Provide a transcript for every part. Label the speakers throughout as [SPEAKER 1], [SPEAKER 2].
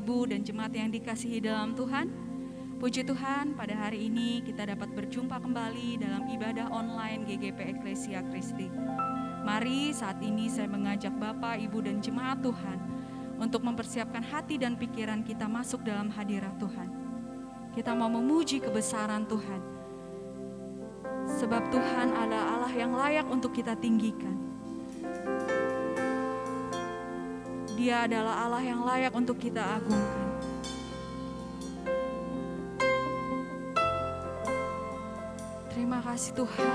[SPEAKER 1] Ibu dan jemaat yang dikasihi dalam Tuhan. Puji Tuhan, pada hari ini kita dapat berjumpa kembali dalam ibadah online GGP Eklesia Kristi. Mari saat ini saya mengajak Bapak, Ibu dan jemaat Tuhan untuk mempersiapkan hati dan pikiran kita masuk dalam hadirat Tuhan. Kita mau memuji kebesaran Tuhan, sebab Tuhan adalah Allah yang layak untuk kita tinggikan. Dia adalah Allah yang layak untuk kita agungkan. Terima kasih Tuhan.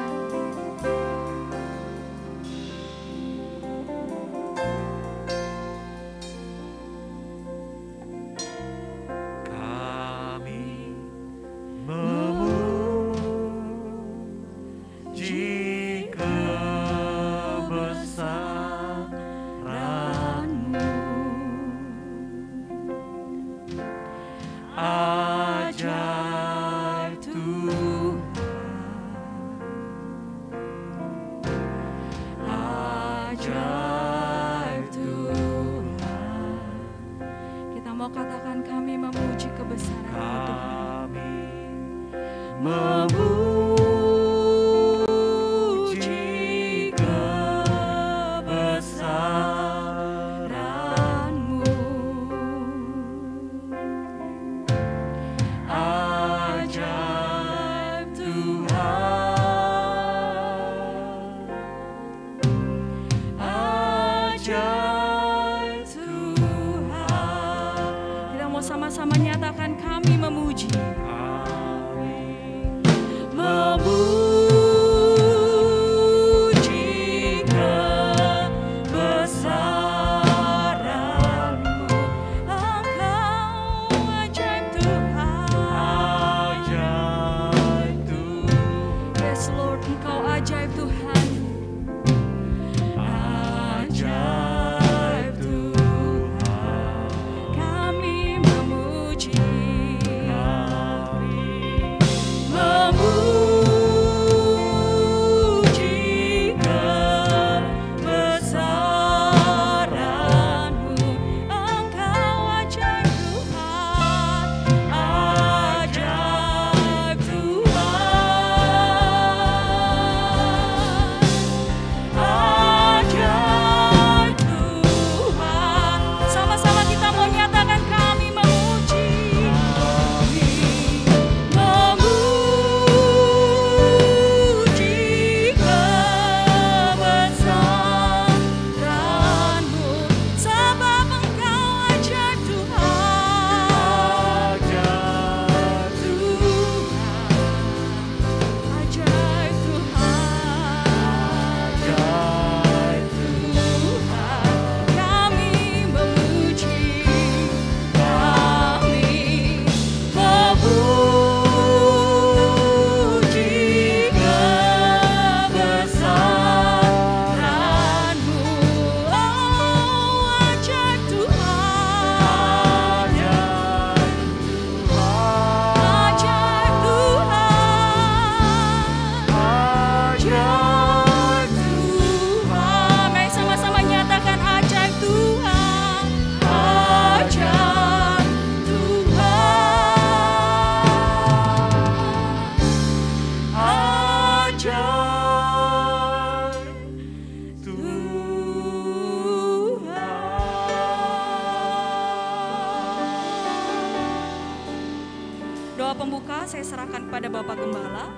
[SPEAKER 1] Saya serahkan kepada Bapak Gembala.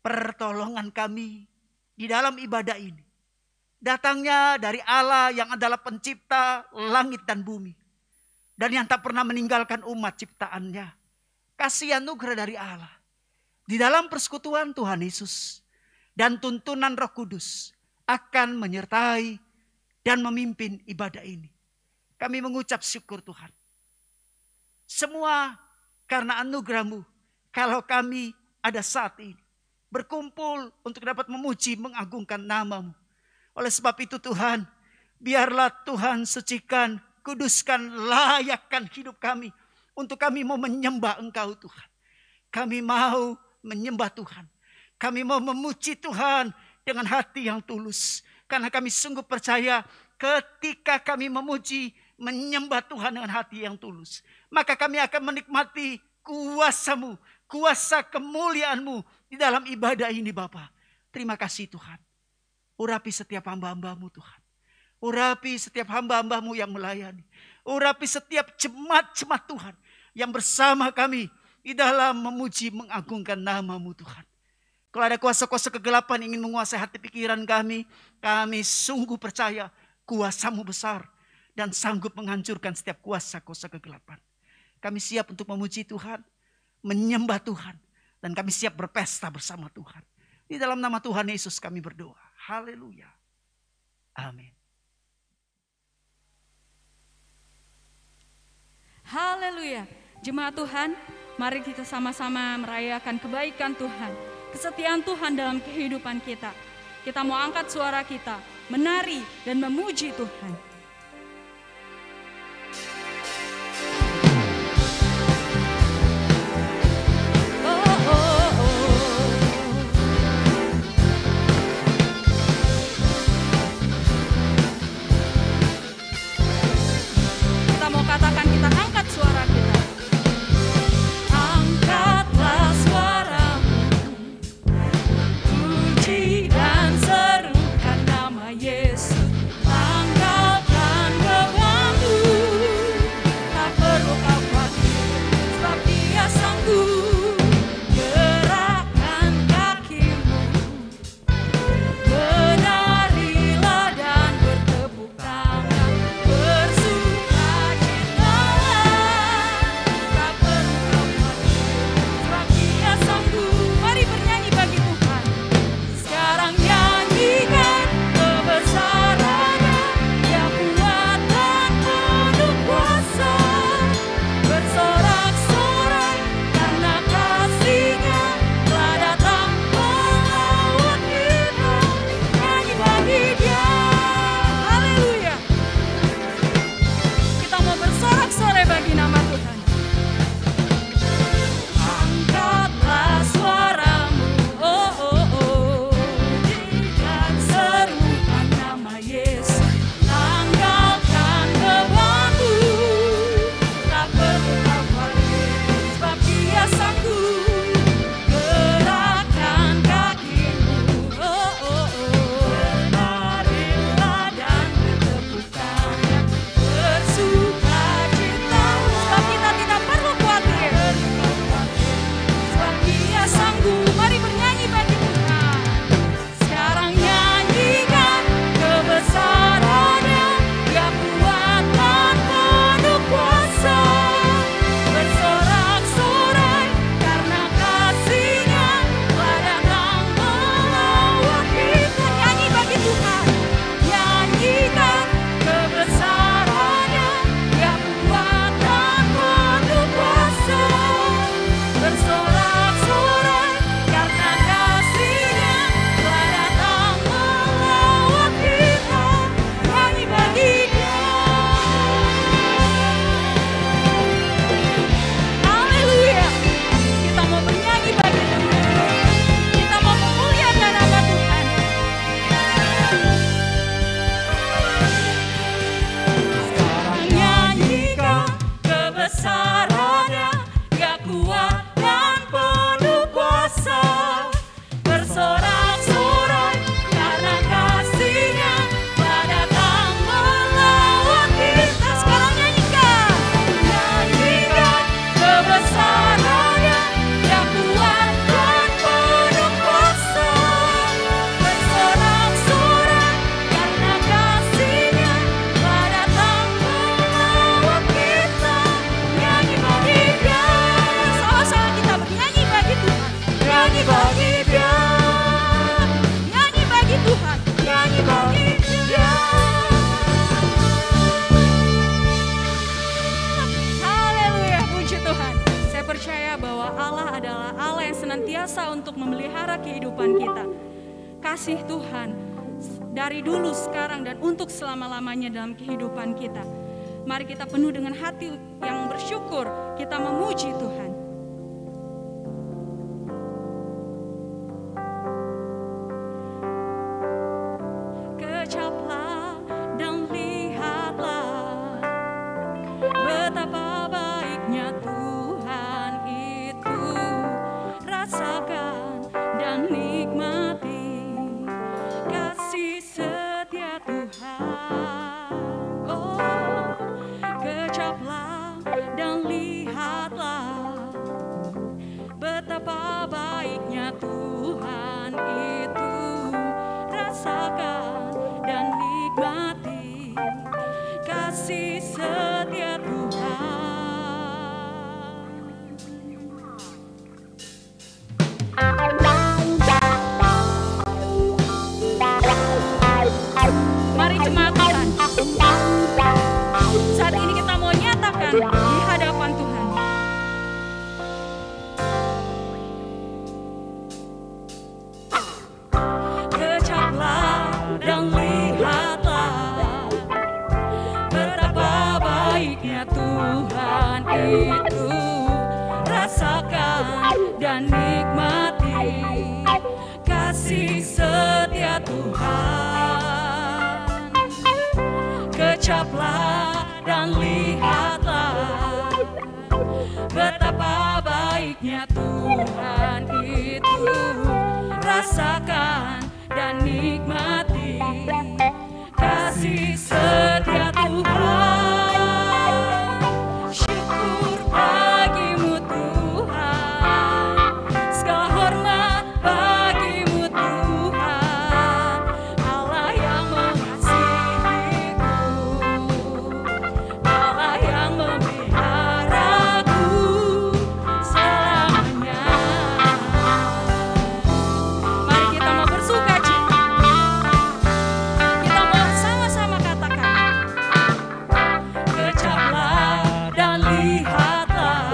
[SPEAKER 2] Pertolongan kami di dalam ibadah ini datangnya dari Allah yang adalah pencipta langit dan bumi, dan yang tak pernah meninggalkan umat ciptaannya. Kasih anugerah dari Allah di dalam persekutuan Tuhan Yesus dan tuntunan Roh Kudus akan menyertai dan memimpin ibadah ini. Kami mengucap syukur Tuhan. Semua karena anugerah-Mu kalau kami ada saat ini berkumpul untuk dapat memuji mengagungkan nama-Mu. Oleh sebab itu Tuhan, biarlah Tuhan sucikan, kuduskan, layakkan hidup kami. Untuk kami mau menyembah Engkau Tuhan. Kami mau menyembah Tuhan. Kami mau memuji Tuhan dengan hati yang tulus. Karena kami sungguh percaya ketika kami memuji, menyembah Tuhan dengan hati yang tulus, maka kami akan menikmati kuasa-Mu, kuasa kemuliaan-Mu di dalam ibadah ini Bapa. Terima kasih Tuhan. Urapi setiap hamba-hamba-Mu Tuhan. Urapi setiap hamba-hamba-Mu yang melayani. Urapi setiap jemaat-jemaat Tuhan yang bersama kami di dalam memuji, mengagungkan nama-Mu Tuhan. Kalau ada kuasa-kuasa kegelapan ingin menguasai hati pikiran kami sungguh percaya kuasa-Mu besar dan sanggup menghancurkan setiap kuasa-kuasa kegelapan. Kami siap untuk memuji Tuhan, menyembah Tuhan, dan kami siap berpesta bersama Tuhan. Di dalam nama Tuhan Yesus kami berdoa. Haleluya. Amin.
[SPEAKER 1] Haleluya. Jemaat Tuhan, mari kita sama-sama merayakan kebaikan Tuhan, kesetiaan Tuhan dalam kehidupan kita. Kita mau angkat suara kita, menari dan memuji Tuhan. Kita mau katakan, kita angkat suara kita. Angkatlah suaramu, puji dan serukan nama Yesus. Tanggalkan bebanmu, tak perlu kau khawatir, sebab Dia sanggup. Gerakkan kakimu, menarilah dan bertepuk tangan, bersukacitalah, tak perlu kau khawatir, sebab Dia sanggup. Mari bernyanyi bagi Tuhan. Sekarang nyanyikan kebesaran-Nya, Dia kuat dan penuh kuasa. Bersorak-sorai karena kasih-Nya telah datang melawat kita. Nyanyi bagi Dia. Haleluya. Kita mau bersorak-sorai bagi nama Tuhan. Angkatlah suaramu, oh oh oh, dan serukan nama Yesus. Tanggalkan bebanmu, tak perlu kau khawatir, sebab Dia sanggup. Gerakkan kakimu, oh oh oh, menarilah dan bertepuk tangan, bersukacita, sebab kita tidak perlu khawatir, sebab Dia sanggup. Mari bernyanyi bagi Tuhan. Sekarang nyanyikan kebesaran-Nya, Dia kuat dan penuh kuasa. Bersorak-sorai karena kasih-Nya telah datang melawat kita. Nyanyi bagi Tuhan. Nyanyikan kebesaran-Nya, Dia kuat dan penuh kuasa. Bersorak-sorai karena kasih-Nya telah datang melawat kita. Nyanyi bagi Dia. Haleluya. Kita mau bernyanyi bagi Tuhan. Kita mau memuliakan nama Tuhan. Sekarang nyanyikan kebesaran-Nya, Dia kuat dan penuh kuasa. Bersorak-sorai karena kasih-Nya telah datang melawat kita. Sekarang nyanyikan kebesaran-Nya, Dia kuat dan penuh kuasa. Bersorak-sorai karena kasih-Nya telah datang melawat kita. Nyanyi bagi Dia. Sama-sama kita bernyanyi bagi Tuhan. Nyanyi bagi Dia. Nyanyi bagi Tuhan. Nyanyi bagi Dia. Haleluya, puji Tuhan. Saya percaya bahwa Allah adalah Allah yang senantiasa untuk memelihara kehidupan kita. Kasih Tuhan dari dulu, sekarang, dan untuk selama-lamanya dalam kehidupan kita. Mari kita penuh dengan hati yang bersyukur, kita memuji Tuhan. Kecaplah dan lihatlah betapa baiknya Tuhan itu. Rasakan dan nikmati kasih setia Tuhan. Syukur bagimu Tuhan, segala hormat bagimu Tuhan, Allah yang mengasihiku, Allah yang memeliharaku selamanya. Mari kita mau bersukacita, kita mau sama-sama katakan, kecaplah dan lihatlah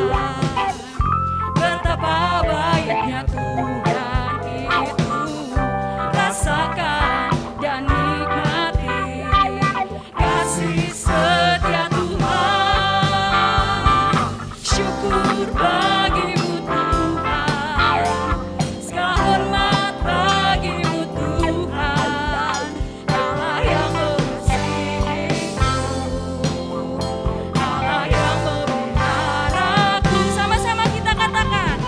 [SPEAKER 1] betapa baiknya Tuhan itu. Rasakan dan nikmati kasih setia Tuhan. Syukur bagimu Tuhan, segala hormat bagimu Tuhan, Allah yang mengasihiku, Allah yang memeliharaku. Sama-sama kita katakan,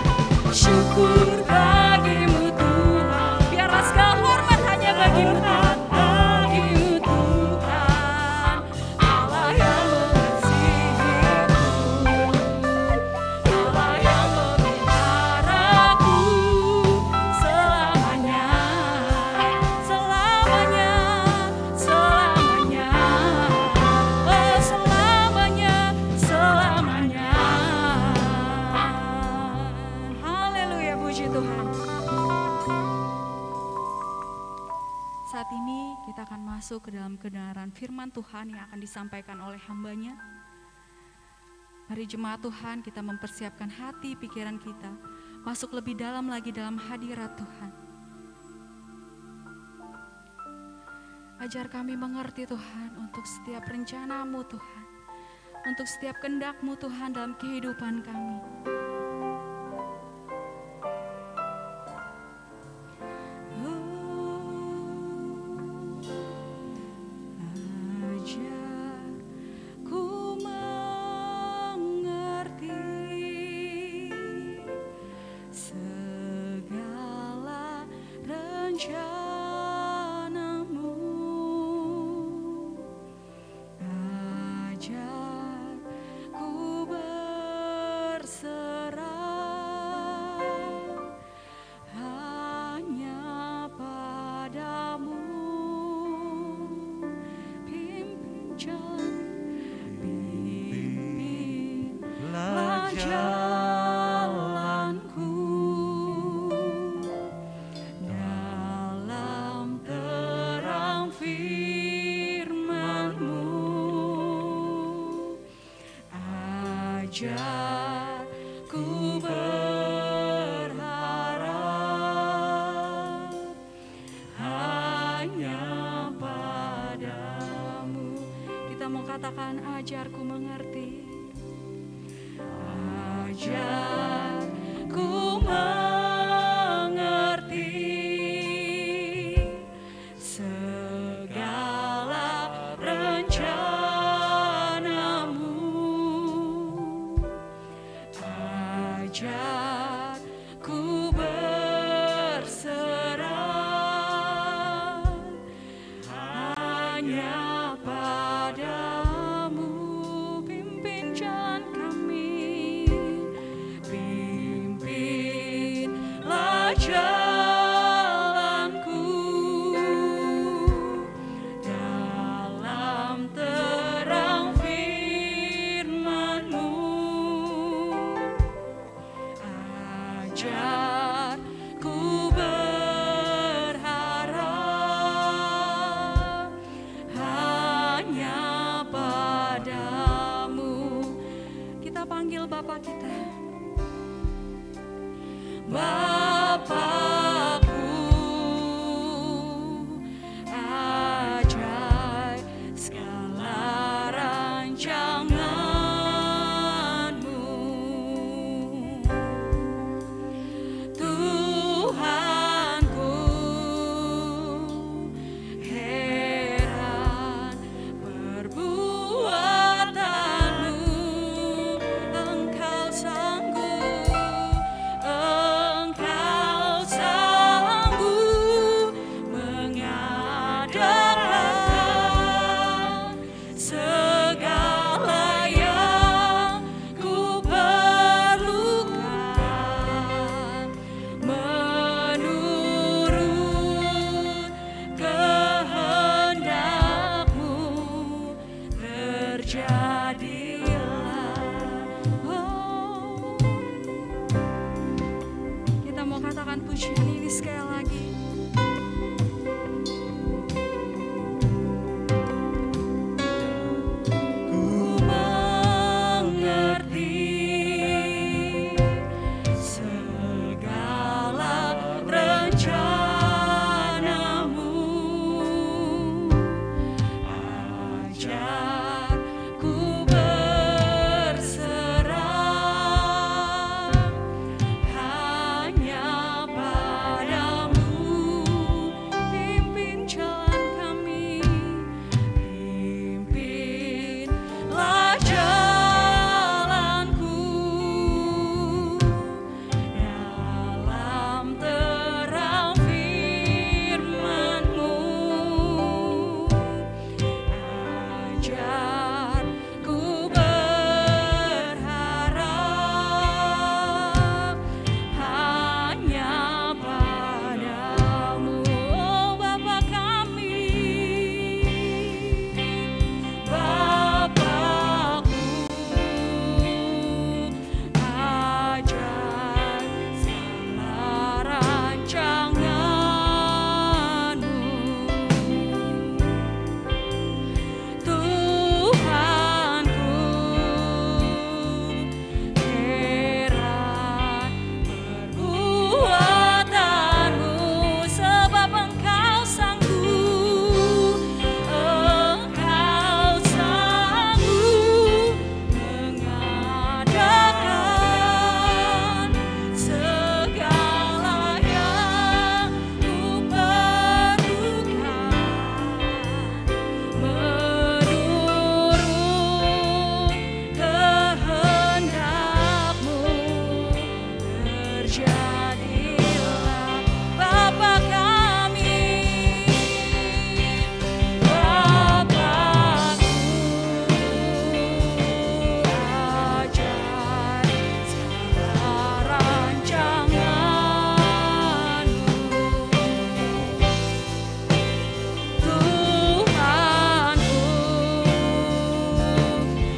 [SPEAKER 1] syukur bagimu Tuhan. Biarlah segala hormat hanya bagimu Tuhan, bagimu Tuhan, Allah yang mengasihiku, Allah yang memeliharaku selamanya, selamanya, selamanya, oh selamanya, selamanya. Haleluya, puji Tuhan. Saat ini kita akan masuk ke dalam kebenaran firman Tuhan yang akan disampaikan oleh hamba-Nya. Mari jemaat Tuhan, kita mempersiapkan hati pikiran kita masuk lebih dalam lagi dalam hadirat Tuhan. Ajar kami mengerti Tuhan untuk setiap rencana-Mu Tuhan, untuk setiap kehendak-Mu Tuhan dalam kehidupan kami. Ajar ku mengerti segala rencana-Mu. Ajar ku berserah hanya padamu. Pimpinlah jalanku dalam terang firman-Mu. Ajar ku berharap hanya padamu. Kita mau katakan, ajarku mengerti. Ajarku mengerti segala rencana-Mu. Ajarku berserah hanya padamu. Pimpin jalan kami, pimpinlah jalanku dalam terang firman-Mu. Ajarku berharap hanya padamu. Kita panggil Bapa kita, Bapakku, ajar segala rancangan-Mu. Tuhanku, heran perbuatan Kita mau katakan pujian ini sekali lagi. Ku mengerti segala rencanamu, ajar ku berserah hanya padamu. Pimpin jalan kami, pimpinlah jalanku dalam terang firman-Mu. Ajar ku berharap hanya padamu. Oh Bapa kami, Bapakku, ajar segala rancangan-Mu. Tuhanku, heran perbuatan-Mu, sebab Engkau sanggup mengadakan segala yang ku perlukan. Menurut kehendak-Mu terjadilah. Bapa kami, Bapakku, ajar segala rancangan-Mu. Tuhanku,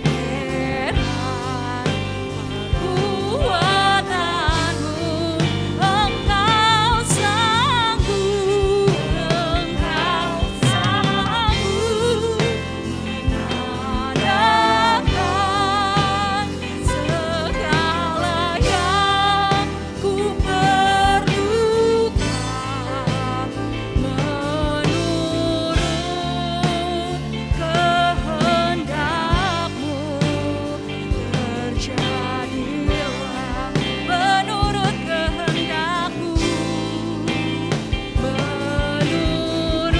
[SPEAKER 1] heran perbuatan-Mu, Engkau sanggup mengadakan segala yang ku perlukan. Menurut kehendak-Mu terjadilah. Menurut kehendak-Mu, menurut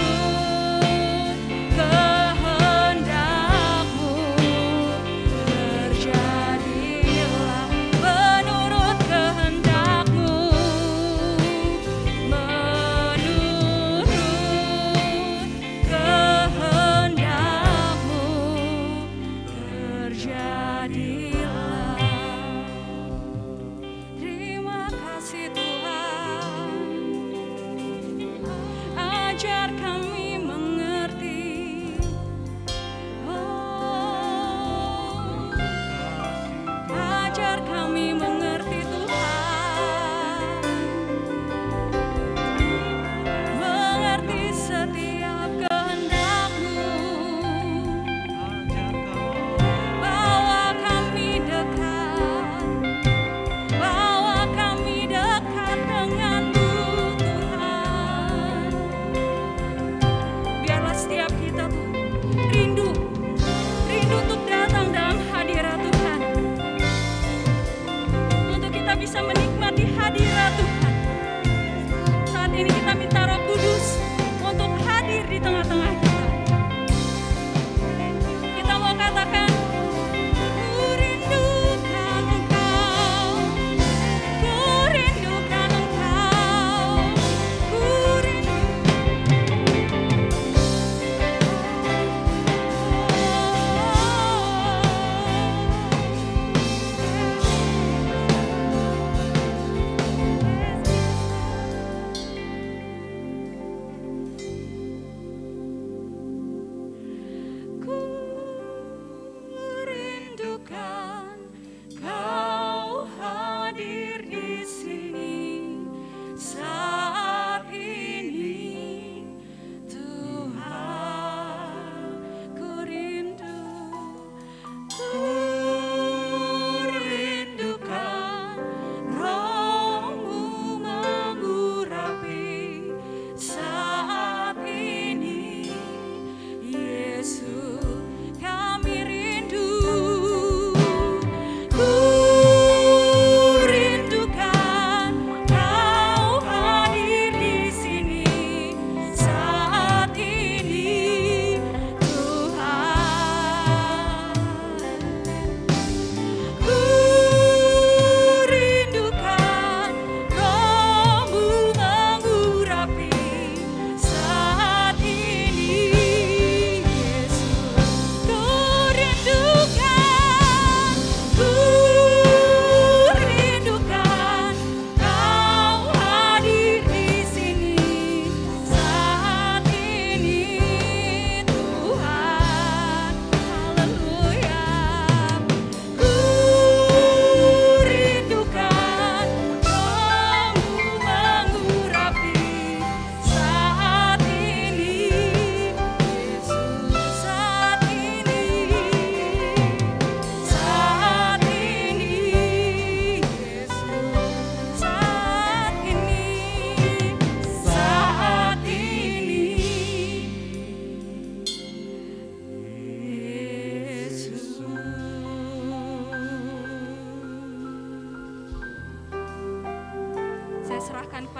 [SPEAKER 1] kehendak-Mu terjadilah. Menurut kehendak-Mu, menurut kehendak-Mu terjadilah. Terima kasih Tuhan, ajar kami mengerti. Oh, ajar kami mengerti Tuhan, mengerti setiap kehendak-Mu. Bawa kami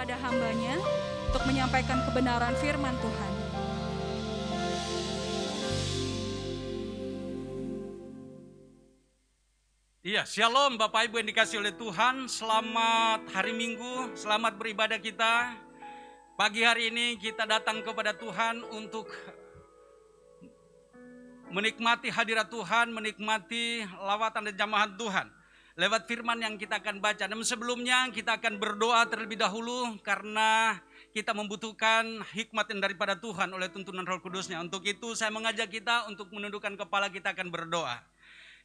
[SPEAKER 1] kepada hamba-Nya untuk menyampaikan kebenaran firman Tuhan.
[SPEAKER 3] Iya, shalom Bapak Ibu yang dikasih oleh Tuhan. Selamat hari Minggu, selamat beribadah kita. Pagi hari ini kita datang kepada Tuhan untuk menikmati hadirat Tuhan, menikmati lawatan dan jamahan Tuhan. Lewat firman yang kita akan baca. Dan sebelumnya kita akan berdoa terlebih dahulu karena kita membutuhkan hikmat yang daripada Tuhan oleh tuntunan Roh Kudus-Nya. Untuk itu saya mengajak kita untuk menundukkan kepala, kita akan berdoa.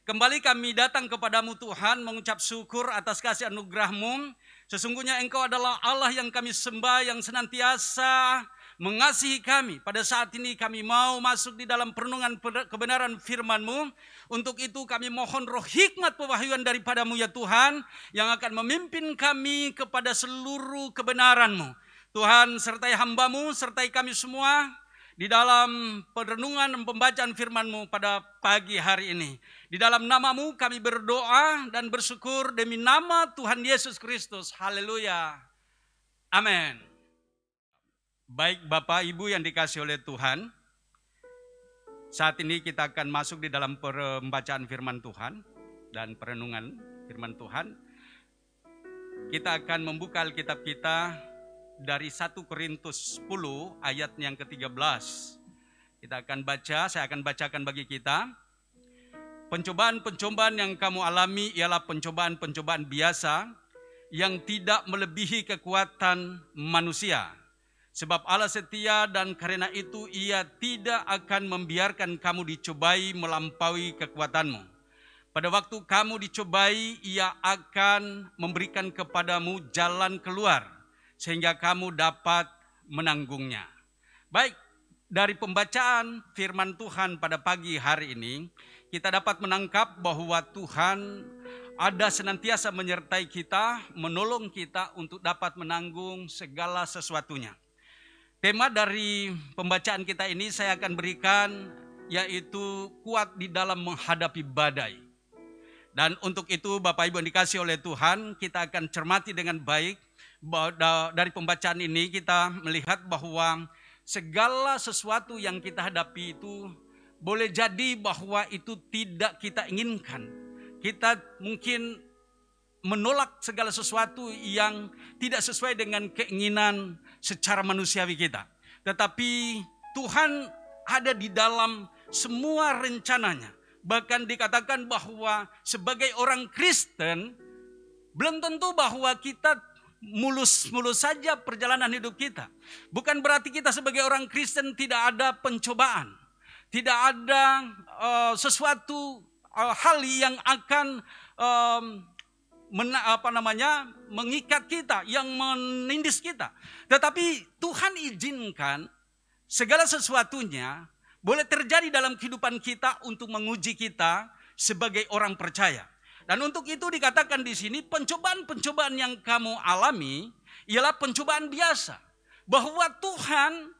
[SPEAKER 3] Kembali kami datang kepadamu Tuhan, mengucap syukur atas kasih anugerah-Mu. Sesungguhnya Engkau adalah Allah yang kami sembah, yang senantiasa mengasihi kami. Pada saat ini kami mau masuk di dalam perenungan kebenaran firman-Mu. Untuk itu kami mohon roh hikmat pewahyuan daripada-Mu ya Tuhan, yang akan memimpin kami kepada seluruh kebenaran-Mu. Tuhan, sertai hamba-Mu, sertai kami semua di dalam perenungan dan pembacaan firman-Mu pada pagi hari ini. Di dalam nama-Mu kami berdoa dan bersyukur demi nama Tuhan Yesus Kristus. Haleluya. Amin. Baik Bapak Ibu yang dikasih oleh Tuhan, saat ini kita akan masuk di dalam pembacaan firman Tuhan dan perenungan firman Tuhan. Kita akan membuka Alkitab kita dari 1 Korintus 10 ayat yang ke-13. Kita akan baca, saya akan bacakan bagi kita. Pencobaan-pencobaan yang kamu alami ialah pencobaan-pencobaan biasa yang tidak melebihi kekuatan manusia. Sebab Allah setia dan karena itu Ia tidak akan membiarkan kamu dicobai melampaui kekuatanmu. Pada waktu kamu dicobai, Ia akan memberikan kepadamu jalan keluar sehingga kamu dapat menanggungnya. Baik, dari pembacaan firman Tuhan pada pagi hari ini, kita dapat menangkap bahwa Tuhan ada senantiasa menyertai kita, menolong kita untuk dapat menanggung segala sesuatunya. Tema dari pembacaan kita ini saya akan berikan yaitu kuat di dalam menghadapi badai. Dan untuk itu Bapak Ibu yang dikasih oleh Tuhan, kita akan cermati dengan baik. Dari pembacaan ini kita melihat bahwa segala sesuatu yang kita hadapi itu boleh jadi bahwa itu tidak kita inginkan. Kita mungkin menolak segala sesuatu yang tidak sesuai dengan keinginan secara manusiawi kita. Tetapi Tuhan ada di dalam semua rencananya. Bahkan dikatakan bahwa sebagai orang Kristen, belum tentu bahwa kita mulus-mulus saja perjalanan hidup kita. Bukan berarti kita sebagai orang Kristen tidak ada pencobaan. Tidak ada sesuatu hal yang akan mengikat kita, yang menindis kita. Tetapi Tuhan izinkan segala sesuatunya boleh terjadi dalam kehidupan kita untuk menguji kita sebagai orang percaya. Dan untuk itu dikatakan di sini pencobaan-pencobaan yang kamu alami ialah pencobaan biasa. Bahwa Tuhan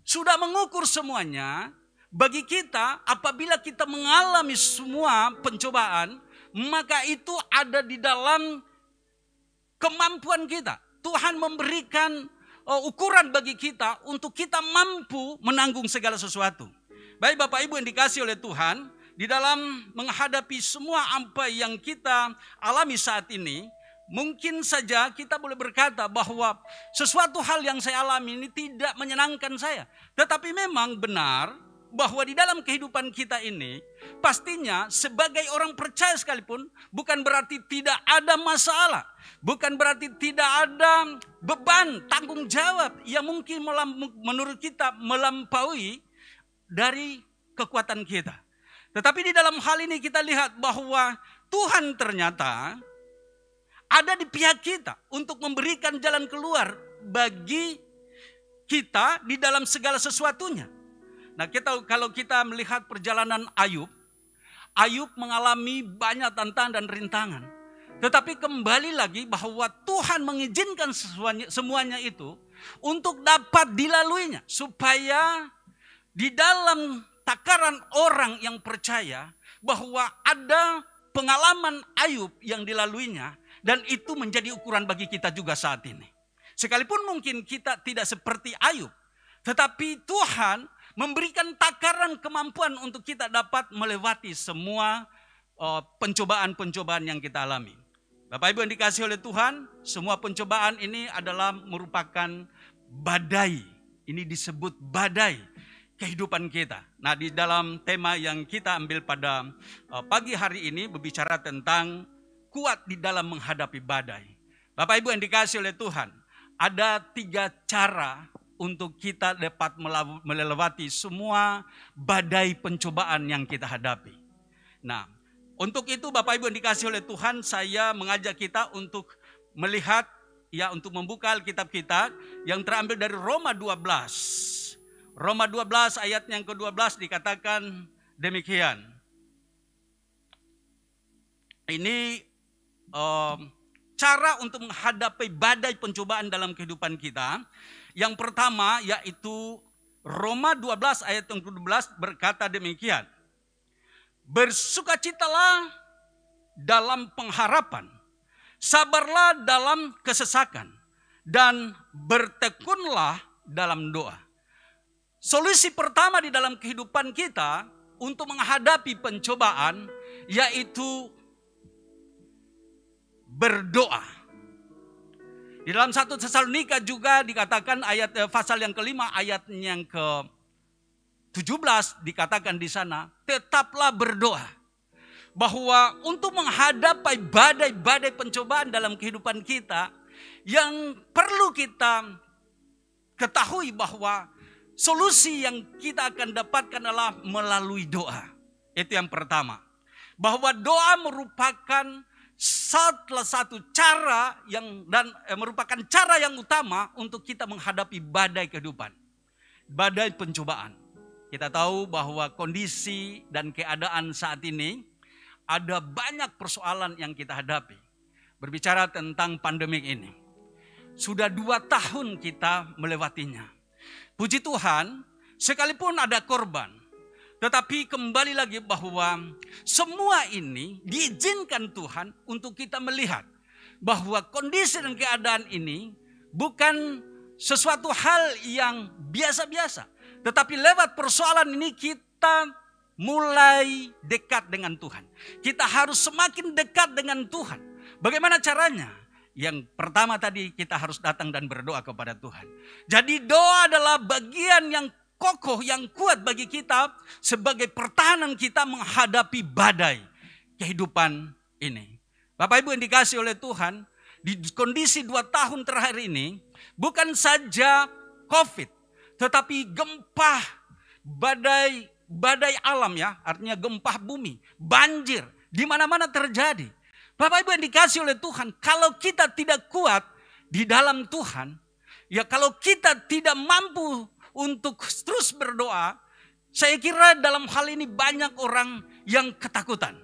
[SPEAKER 3] sudah mengukur semuanya bagi kita. Apabila kita mengalami semua pencobaan, maka itu ada di dalam kemampuan kita. Tuhan memberikan ukuran bagi kita untuk kita mampu menanggung segala sesuatu. Baik Bapak Ibu yang dikasih oleh Tuhan, di dalam menghadapi semua apa yang kita alami saat ini, mungkin saja kita boleh berkata bahwa sesuatu hal yang saya alami ini tidak menyenangkan saya. Tetapi memang benar bahwa di dalam kehidupan kita ini, pastinya sebagai orang percaya sekalipun, bukan berarti tidak ada masalah. Bukan berarti tidak ada beban, tanggung jawab yang mungkin menurut kita melampaui dari kekuatan kita. Tetapi di dalam hal ini kita lihat bahwa Tuhan ternyata ada di pihak kita untuk memberikan jalan keluar bagi kita di dalam segala sesuatunya. Nah, kalau kita melihat perjalanan Ayub mengalami banyak tantangan dan rintangan. Tetapi kembali lagi bahwa Tuhan mengizinkan semuanya itu untuk dapat dilaluinya. Supaya di dalam takaran orang yang percaya bahwa ada pengalaman Ayub yang dilaluinya. Dan itu menjadi ukuran bagi kita juga saat ini. Sekalipun mungkin kita tidak seperti Ayub, tetapi Tuhan memberikan takaran kemampuan untuk kita dapat melewati semua pencobaan-pencobaan yang kita alami. Bapak Ibu yang dikasihi oleh Tuhan, semua pencobaan ini adalah merupakan badai. Ini disebut badai kehidupan kita. Nah, di dalam tema yang kita ambil pada pagi hari ini berbicara tentang kuat di dalam menghadapi badai. Bapak Ibu yang dikasihi oleh Tuhan, ada 3 cara untuk kita dapat melewati semua badai pencobaan yang kita hadapi. Nah, untuk itu Bapak Ibu yang dikasihi oleh Tuhan, saya mengajak kita untuk melihat, ya, untuk membuka Alkitab kita yang terambil dari Roma 12. Roma 12 ayat yang ke-12 dikatakan demikian. Ini cara untuk menghadapi badai pencobaan dalam kehidupan kita. Yang pertama yaitu Roma 12 ayat yang ke-12 berkata demikian. Bersukacitalah dalam pengharapan, sabarlah dalam kesesakan, dan bertekunlah dalam doa. Solusi pertama di dalam kehidupan kita untuk menghadapi pencobaan yaitu berdoa. Di dalam 1 Tesalonika juga dikatakan pasal yang kelima ayat yang ke-17 dikatakan di sana, tetaplah berdoa. Bahwa untuk menghadapi badai-badai pencobaan dalam kehidupan kita, yang perlu kita ketahui bahwa solusi yang kita akan dapatkan adalah melalui doa. Itu yang pertama. Bahwa doa merupakan salah satu cara merupakan cara yang utama untuk kita menghadapi badai kehidupan, badai pencobaan. Kita tahu bahwa kondisi dan keadaan saat ini ada banyak persoalan yang kita hadapi. Berbicara tentang pandemik ini, sudah 2 tahun kita melewatinya. Puji Tuhan, sekalipun ada korban, tetapi kembali lagi bahwa semua ini diizinkan Tuhan untuk kita melihat bahwa kondisi dan keadaan ini bukan sesuatu hal yang biasa-biasa. Tetapi lewat persoalan ini kita mulai dekat dengan Tuhan. Kita harus semakin dekat dengan Tuhan. Bagaimana caranya? Yang pertama tadi kita harus datang dan berdoa kepada Tuhan. Jadi doa adalah bagian yang kokoh, yang kuat bagi kita sebagai pertahanan kita menghadapi badai kehidupan ini. Bapak Ibu yang dikasihi oleh Tuhan, di kondisi 2 tahun terakhir ini bukan saja COVID, tetapi gempa, badai alam, ya, artinya gempa bumi, banjir, di mana-mana terjadi. Bapak Ibu yang dikasihi oleh Tuhan, kalau kita tidak kuat di dalam Tuhan, ya, kalau kita tidak mampu untuk terus berdoa, saya kira dalam hal ini banyak orang yang ketakutan.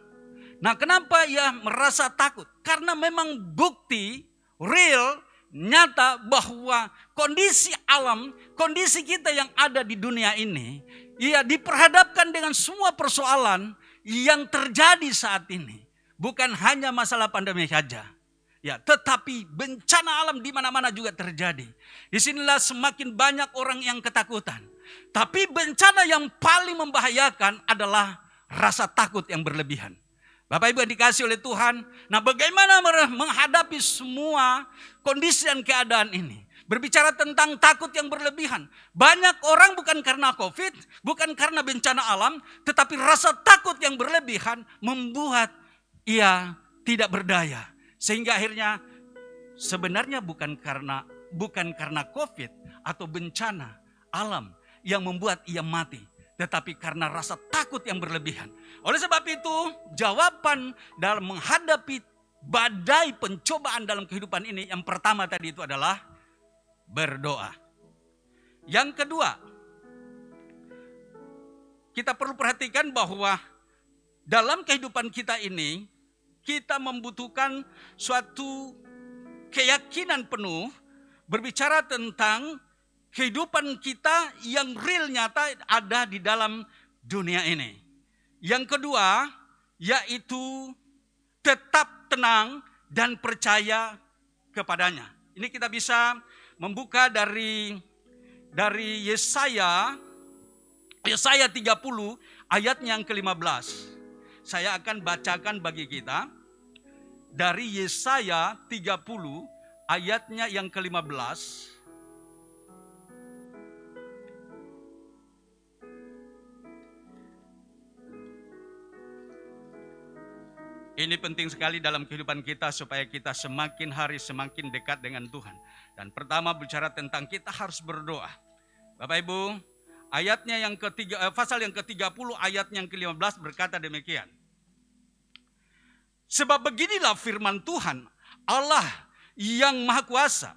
[SPEAKER 3] Nah, kenapa ia merasa takut? Karena memang bukti real, nyata bahwa kondisi alam, kondisi kita yang ada di dunia ini, ia diperhadapkan dengan semua persoalan yang terjadi saat ini. Bukan hanya masalah pandemi saja. Ya, tetapi bencana alam di mana-mana juga terjadi. Disinilah semakin banyak orang yang ketakutan. Tapi bencana yang paling membahayakan adalah rasa takut yang berlebihan. Bapak Ibu yang dikasihi oleh Tuhan, nah bagaimana menghadapi semua kondisi dan keadaan ini? Berbicara tentang takut yang berlebihan. Banyak orang bukan karena COVID, bukan karena bencana alam, tetapi rasa takut yang berlebihan membuat ia tidak berdaya. Sehingga akhirnya sebenarnya bukan karena COVID atau bencana alam yang membuat ia mati, tetapi karena rasa takut yang berlebihan. Oleh sebab itu, jawaban dalam menghadapi badai pencobaan dalam kehidupan ini, yang pertama tadi itu adalah berdoa. Yang kedua, kita perlu perhatikan bahwa dalam kehidupan kita ini, kita membutuhkan suatu keyakinan penuh berbicara tentang kehidupan kita yang real, nyata ada di dalam dunia ini. Yang kedua, yaitu tetap tenang dan percaya kepadanya. Ini kita bisa membuka dari Yesaya 30 ayatnya yang ke-15. Saya akan bacakan bagi kita dari Yesaya 30 ayatnya yang ke-15. Ini penting sekali dalam kehidupan kita supaya kita semakin hari semakin dekat dengan Tuhan. Dan pertama bicara tentang kita harus berdoa. Bapak Ibu, ayatnya yang pasal yang ke-30 ayatnya yang ke-15 berkata demikian. Sebab beginilah firman Tuhan, Allah yang Maha Kuasa,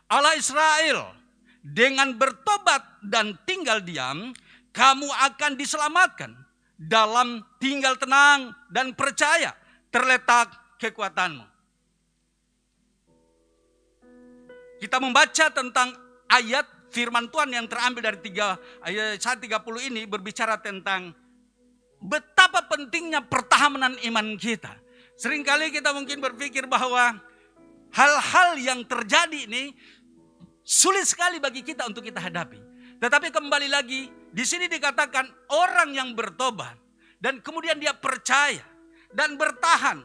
[SPEAKER 3] Allah Israel, dengan bertobat dan tinggal diam, kamu akan diselamatkan. Dalam tinggal tenang dan percaya terletak kekuatanmu. Kita membaca tentang ayat firman Tuhan yang terambil dari ayat 30 ini berbicara tentang betapa pentingnya pertahanan iman kita. Seringkali kita mungkin berpikir bahwa hal-hal yang terjadi ini sulit sekali bagi kita untuk kita hadapi. Tetapi kembali lagi, di sini dikatakan orang yang bertobat dan kemudian dia percaya dan bertahan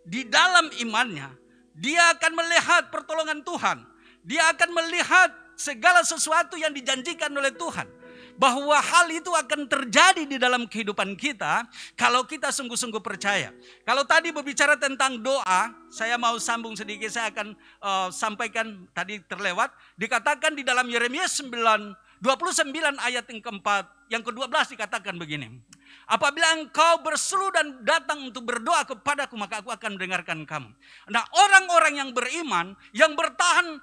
[SPEAKER 3] di dalam imannya, dia akan melihat pertolongan Tuhan. Dia akan melihat segala sesuatu yang dijanjikan oleh Tuhan. Bahwa hal itu akan terjadi di dalam kehidupan kita kalau kita sungguh-sungguh percaya. Kalau tadi berbicara tentang doa, saya mau sambung sedikit, saya akan sampaikan tadi terlewat. Dikatakan di dalam Yeremia 29 ayat yang keempat, yang ke-12 dikatakan begini. Apabila engkau berseru dan datang untuk berdoa kepadaku, maka aku akan mendengarkan kamu. Nah, orang-orang yang beriman, yang bertahan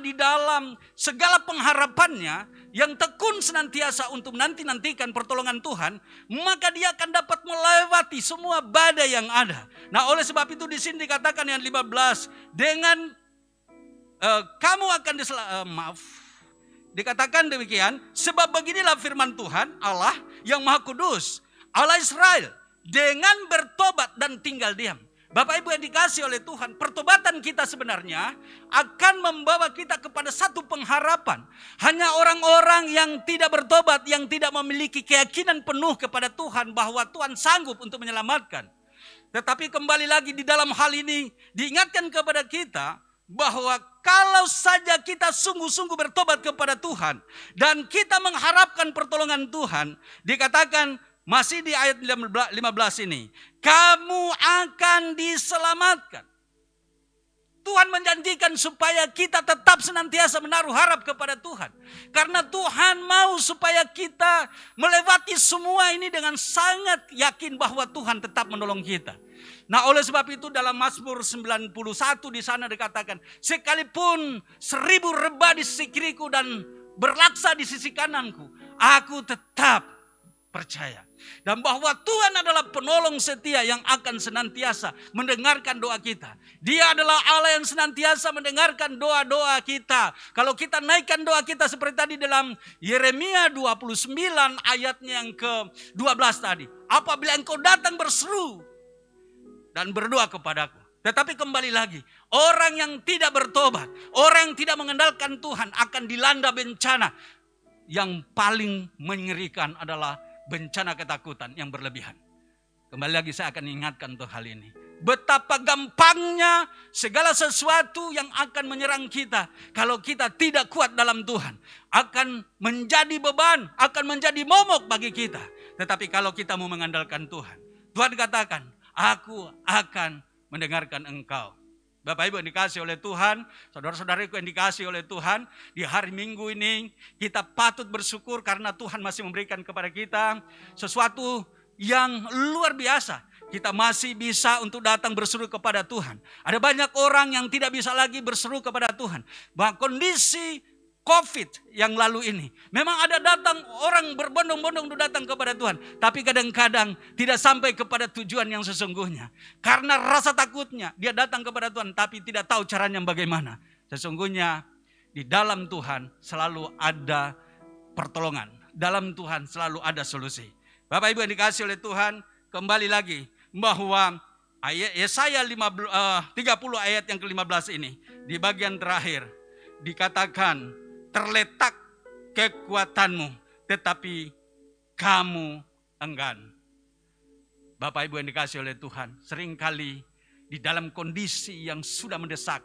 [SPEAKER 3] di dalam segala pengharapannya, yang tekun senantiasa untuk nantikan pertolongan Tuhan, maka dia akan dapat melewati semua badai yang ada. Nah, oleh sebab itu di sini dikatakan yang 15, dengan kamu akan dikatakan demikian, sebab beginilah firman Tuhan Allah yang Maha Kudus, Allah Israel, dengan bertobat dan tinggal diam. Bapak Ibu yang dikasih oleh Tuhan, pertobatan kita sebenarnya akan membawa kita kepada satu pengharapan. Hanya orang-orang yang tidak bertobat, yang tidak memiliki keyakinan penuh kepada Tuhan bahwa Tuhan sanggup untuk menyelamatkan. Tetapi kembali lagi di dalam hal ini diingatkan kepada kita bahwa kalau saja kita sungguh-sungguh bertobat kepada Tuhan dan kita mengharapkan pertolongan Tuhan, dikatakan masih di ayat 15 ini, kamu akan diselamatkan. Tuhan menjanjikan supaya kita tetap senantiasa menaruh harap kepada Tuhan. Karena Tuhan mau supaya kita melewati semua ini dengan sangat yakin bahwa Tuhan tetap menolong kita. Nah, oleh sebab itu dalam Mazmur 91 di sana dikatakan, sekalipun 1000 rebah di sisi kiriku dan berlaksa di sisi kananku, aku tetap percaya. Dan bahwa Tuhan adalah penolong setia yang akan senantiasa mendengarkan doa kita. Dia adalah Allah yang senantiasa mendengarkan doa-doa kita. Kalau kita naikkan doa kita seperti tadi dalam Yeremia 29 ayatnya yang ke-12 tadi. Apabila engkau datang berseru dan berdoa kepadaku. Tetapi kembali lagi, orang yang tidak bertobat, orang yang tidak mengandalkan Tuhan akan dilanda bencana. Yang paling mengerikan adalah bencana ketakutan yang berlebihan. Kembali lagi saya akan ingatkan untuk hal ini. Betapa gampangnya segala sesuatu yang akan menyerang kita. Kalau kita tidak kuat dalam Tuhan. Akan menjadi beban, akan menjadi momok bagi kita. Tetapi kalau kita mau mengandalkan Tuhan. Tuhan katakan, aku akan mendengarkan engkau. Bapak Ibu yang dikasih oleh Tuhan, saudara-saudariku yang dikasih oleh Tuhan, di hari Minggu ini kita patut bersyukur karena Tuhan masih memberikan kepada kita sesuatu yang luar biasa. Kita masih bisa untuk datang berseru kepada Tuhan. Ada banyak orang yang tidak bisa lagi berseru kepada Tuhan. Bahwa kondisi COVID yang lalu ini. Memang ada datang orang berbondong-bondong untuk datang kepada Tuhan. Tapi kadang-kadang tidak sampai kepada tujuan yang sesungguhnya. Karena rasa takutnya dia datang kepada Tuhan tapi tidak tahu caranya bagaimana. Sesungguhnya di dalam Tuhan selalu ada pertolongan. Dalam Tuhan selalu ada solusi. Bapak Ibu yang dikasih oleh Tuhan, kembali lagi bahwa ayat Yesaya 30 ayat yang ke-15 ini di bagian terakhir dikatakan terletak kekuatanmu, tetapi kamu enggan. Bapak Ibu yang dikasihi oleh Tuhan, seringkali di dalam kondisi yang sudah mendesak,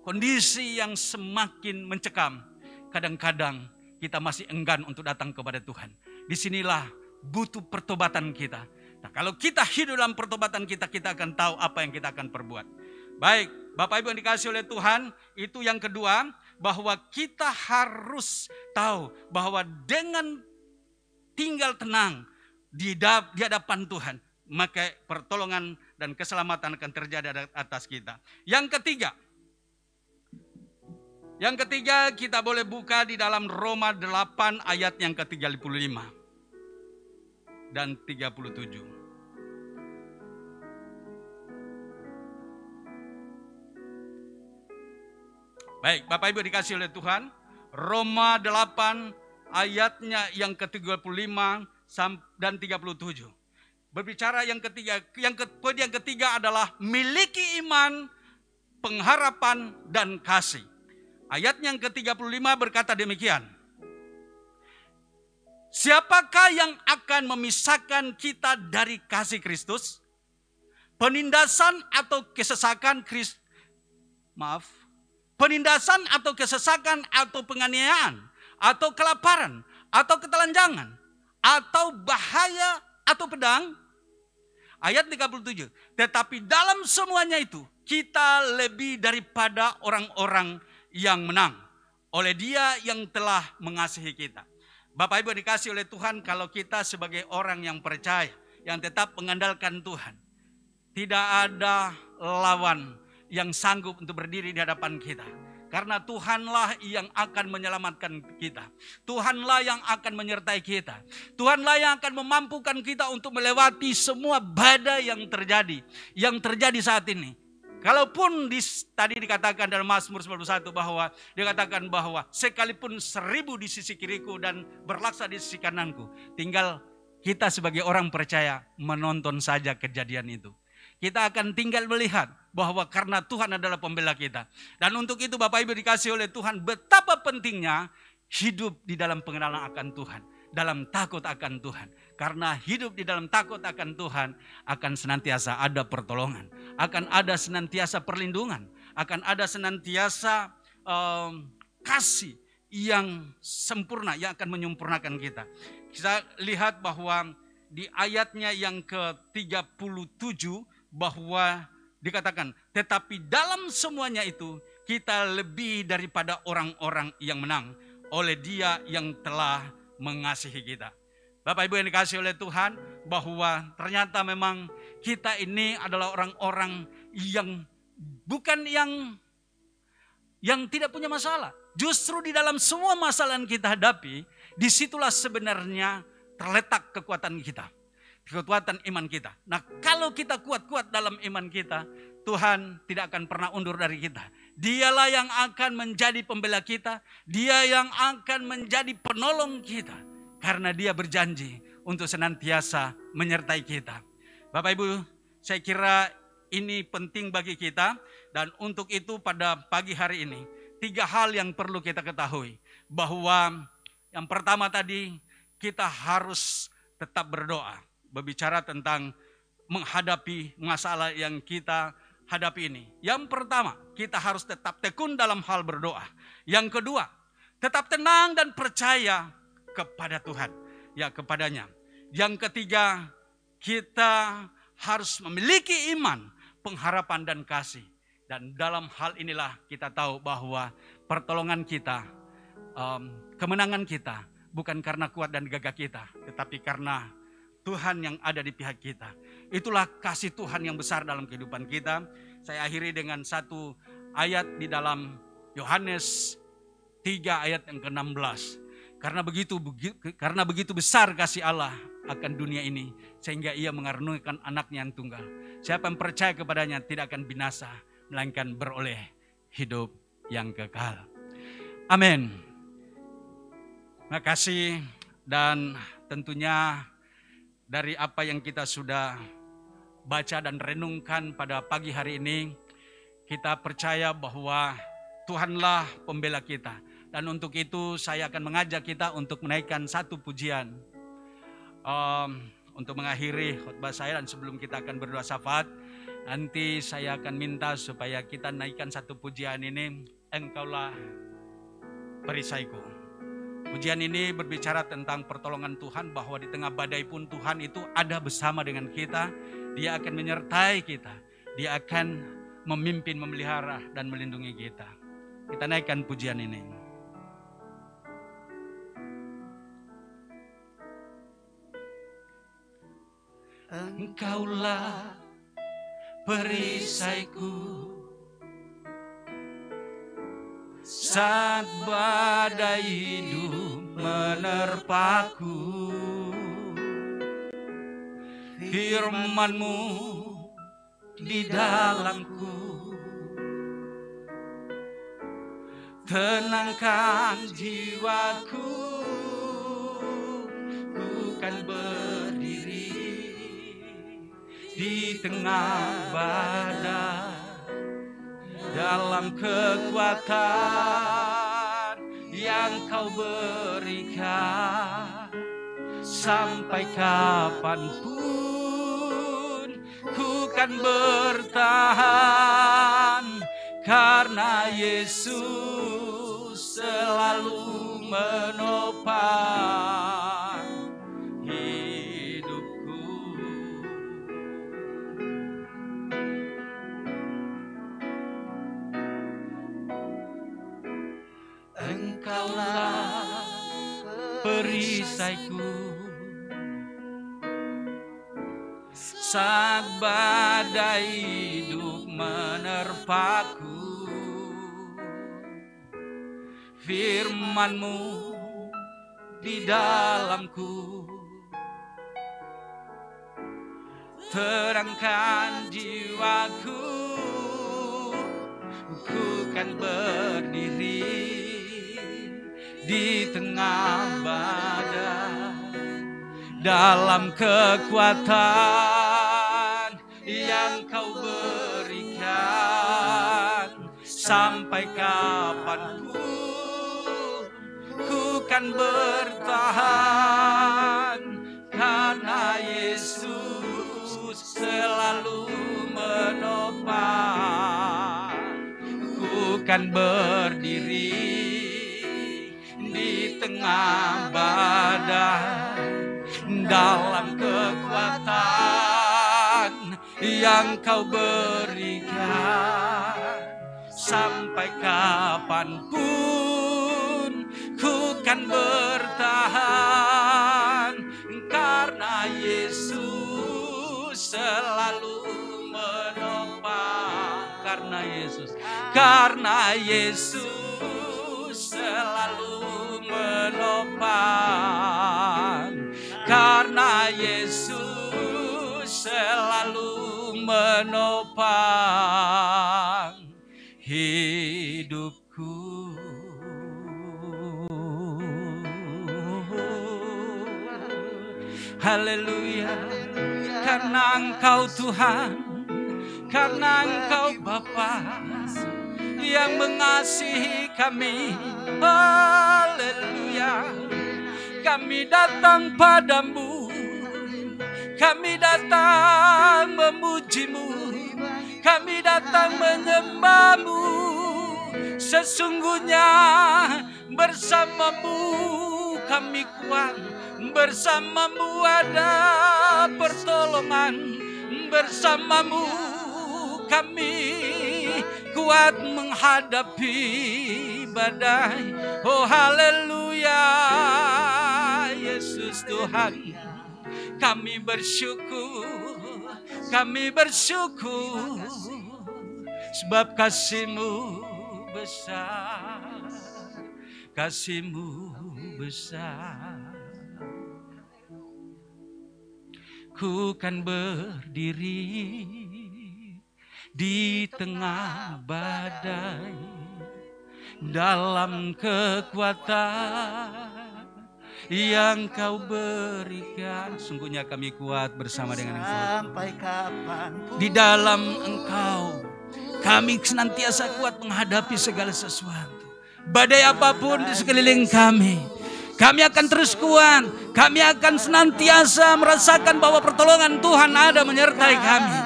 [SPEAKER 3] kondisi yang semakin mencekam, kadang-kadang kita masih enggan untuk datang kepada Tuhan. Disinilah butuh pertobatan kita. Nah, kalau kita hidup dalam pertobatan kita, kita akan tahu apa yang kita akan perbuat. Baik, Bapak Ibu yang dikasihi oleh Tuhan, itu yang kedua, bahwa kita harus tahu bahwa dengan tinggal tenang di hadapan Tuhan, maka pertolongan dan keselamatan akan terjadi atas kita. Yang ketiga kita boleh buka di dalam Roma 8 ayat yang ke-35 dan 37. Baik, Bapak Ibu dikasihi oleh Tuhan, Roma 8 ayatnya yang ke-35 dan 37. Berbicara yang ketiga, yang ketiga adalah miliki iman, pengharapan, dan kasih. Ayat yang ke-35 berkata demikian. Siapakah yang akan memisahkan kita dari kasih Kristus? Penindasan atau kesesakan penindasan atau kesesakan atau penganiayaan atau kelaparan atau ketelanjangan atau bahaya atau pedang. Ayat 37. Tetapi dalam semuanya itu kita lebih daripada orang-orang yang menang oleh Dia yang telah mengasihi kita. Bapak Ibu dikasihi oleh Tuhan, kalau kita sebagai orang yang percaya, yang tetap mengandalkan Tuhan, tidak ada lawan yang sanggup untuk berdiri di hadapan kita. Karena Tuhanlah yang akan menyelamatkan kita. Tuhanlah yang akan menyertai kita. Tuhanlah yang akan memampukan kita untuk melewati semua badai yang terjadi saat ini. Kalaupun tadi dikatakan dalam Mazmur 91 bahwa dikatakan bahwa sekalipun 1000 di sisi kiriku dan berlaksa di sisi kananku, tinggal kita sebagai orang percaya menonton saja kejadian itu. Kita akan tinggal melihat bahwa karena Tuhan adalah pembela kita. Dan untuk itu Bapak Ibu dikasihi oleh Tuhan, betapa pentingnya hidup di dalam pengenalan akan Tuhan. Dalam takut akan Tuhan. Karena hidup di dalam takut akan Tuhan akan senantiasa ada pertolongan. Akan ada senantiasa perlindungan. Akan ada senantiasa kasih yang sempurna yang akan menyempurnakan kita. Kita lihat bahwa di ayatnya yang ke-37 bahwa dikatakan, tetapi dalam semuanya itu kita lebih daripada orang-orang yang menang oleh Dia yang telah mengasihi kita. Bapak Ibu yang dikasihi oleh Tuhan, bahwa ternyata memang kita ini adalah orang-orang yang bukan yang tidak punya masalah. Justru di dalam semua masalah yang kita hadapi, disitulah sebenarnya terletak kekuatan kita. Kekuatan iman kita. Nah, kalau kita kuat-kuat dalam iman kita, Tuhan tidak akan pernah undur dari kita. Dialah yang akan menjadi pembela kita. Dia yang akan menjadi penolong kita. Karena Dia berjanji untuk senantiasa menyertai kita. Bapak Ibu, saya kira ini penting bagi kita. Dan untuk itu pada pagi hari ini, 3 hal yang perlu kita ketahui. Bahwa yang pertama tadi, kita harus tetap berdoa. Berbicara tentang menghadapi masalah yang kita hadapi ini. Yang pertama, kita harus tetap tekun dalam hal berdoa. Yang kedua, tetap tenang dan percaya kepada Tuhan. Ya, kepadanya. Yang ketiga, kita harus memiliki iman, pengharapan dan kasih. Dan dalam hal inilah kita tahu bahwa pertolongan kita, kemenangan kita, bukan karena kuat dan gagah kita, tetapi karena Tuhan yang ada di pihak kita. Itulah kasih Tuhan yang besar dalam kehidupan kita. Saya akhiri dengan satu ayat di dalam Yohanes 3 ayat yang ke-16. Karena begitu besar kasih Allah akan dunia ini, sehingga Ia mengaruniakan anaknya yang tunggal. Siapa yang percaya kepadanya tidak akan binasa, melainkan beroleh hidup yang kekal. Amin. Terima kasih, dan tentunya dari apa yang kita sudah baca dan renungkan pada pagi hari ini, kita percaya bahwa Tuhanlah pembela kita. Dan untuk itu saya akan mengajak kita untuk menaikkan satu pujian. Untuk mengakhiri khotbah saya dan sebelum kita akan berdoa syafaat, nanti saya akan minta supaya kita naikkan satu pujian ini, Engkaulah perisaiku. Pujian ini berbicara tentang pertolongan Tuhan, bahwa di tengah badai pun Tuhan itu ada bersama dengan kita. Dia akan menyertai kita. Dia akan memimpin, memelihara dan melindungi kita. Kita naikkan pujian ini. Engkaulah perisaiku saat badai hidup menerpaku. Firman-Mu di dalamku tenangkan jiwaku. Ku kan berdiri di tengah badai dalam kekuatan yang Kau berikan. Sampai kapanpun ku kan bertahan, karena Yesus selalu menopang hidupku. Engkaulah perisaiku saat badai hidup menerpaku. Firman-Mu di dalamku terangkan jiwaku. Ku kan berdiri di tengah badai dalam kekuatan yang Kau berikan. Sampai kapanpun ku kan bertahan, karena Yesus selalu menopang. Ku kan berdiri di tengah badai dalam kekuatan yang Kau berikan. Sampai kapanpun ku kan bertahan, karena Yesus selalu menopang. Karena Yesus selalu menopang. Karena Yesus selalu menopang hidupku. Haleluya. Karena Engkau Tuhan, karena Engkau Bapa yang mengasihi kami. Haleluya. Kami datang padamu, kami datang memuji-Mu, kami datang menyembah-Mu. Sesungguhnya bersama-Mu kami kuat, bersama-Mu ada pertolongan, bersama-Mu kami kuat menghadapi badai. Oh haleluya, Yesus Tuhan. Kami bersyukur, kami bersyukur, sebab kasih-Mu besar, kasih-Mu besar. Ku kan berdiri di tengah badai dalam kekuatan yang Kau berikan. Sungguhnya kami kuat bersama dengan Engkau.
[SPEAKER 2] Sampai kapanpun
[SPEAKER 3] Di dalam Engkau Kami senantiasa kuat menghadapi segala sesuatu. Badai apapun di sekeliling kami, kami akan terus kuat. Kami akan senantiasa merasakan bahwa pertolongan Tuhan ada menyertai kami.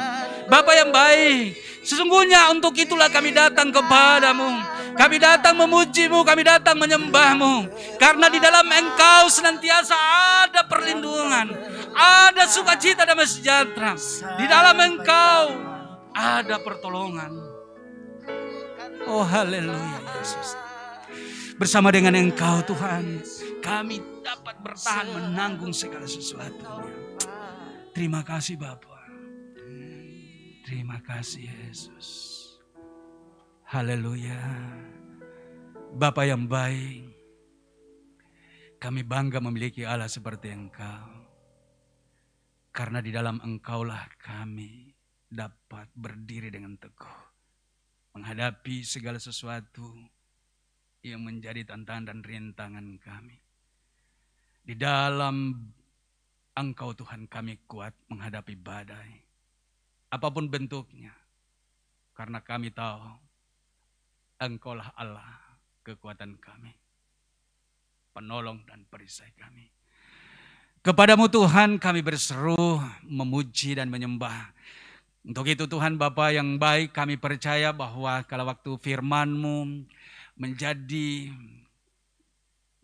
[SPEAKER 3] Bapa yang baik, sesungguhnya untuk itulah kami datang kepadamu. Kami datang memuji-Mu, kami datang menyembah-Mu. Karena di dalam Engkau senantiasa ada perlindungan, ada sukacita dan sejahtera. Di dalam Engkau ada pertolongan. Oh haleluya Yesus. Bersama dengan Engkau Tuhan, kami dapat bertahan menanggung segala sesuatunya. Terima kasih Bapa. Terima kasih Yesus. Haleluya. Bapa yang baik, kami bangga memiliki Allah seperti Engkau. Karena di dalam Engkaulah kami dapat berdiri dengan teguh. Menghadapi segala sesuatu yang menjadi tantangan dan rintangan kami. Di dalam Engkau Tuhan kami kuat menghadapi badai. Apapun bentuknya. Karena kami tahu Engkaulah Allah kekuatan kami. Penolong dan perisai kami. Kepadamu Tuhan kami berseru, memuji dan menyembah. Untuk itu Tuhan Bapa yang baik, kami percaya bahwa kalau waktu firman-Mu menjadi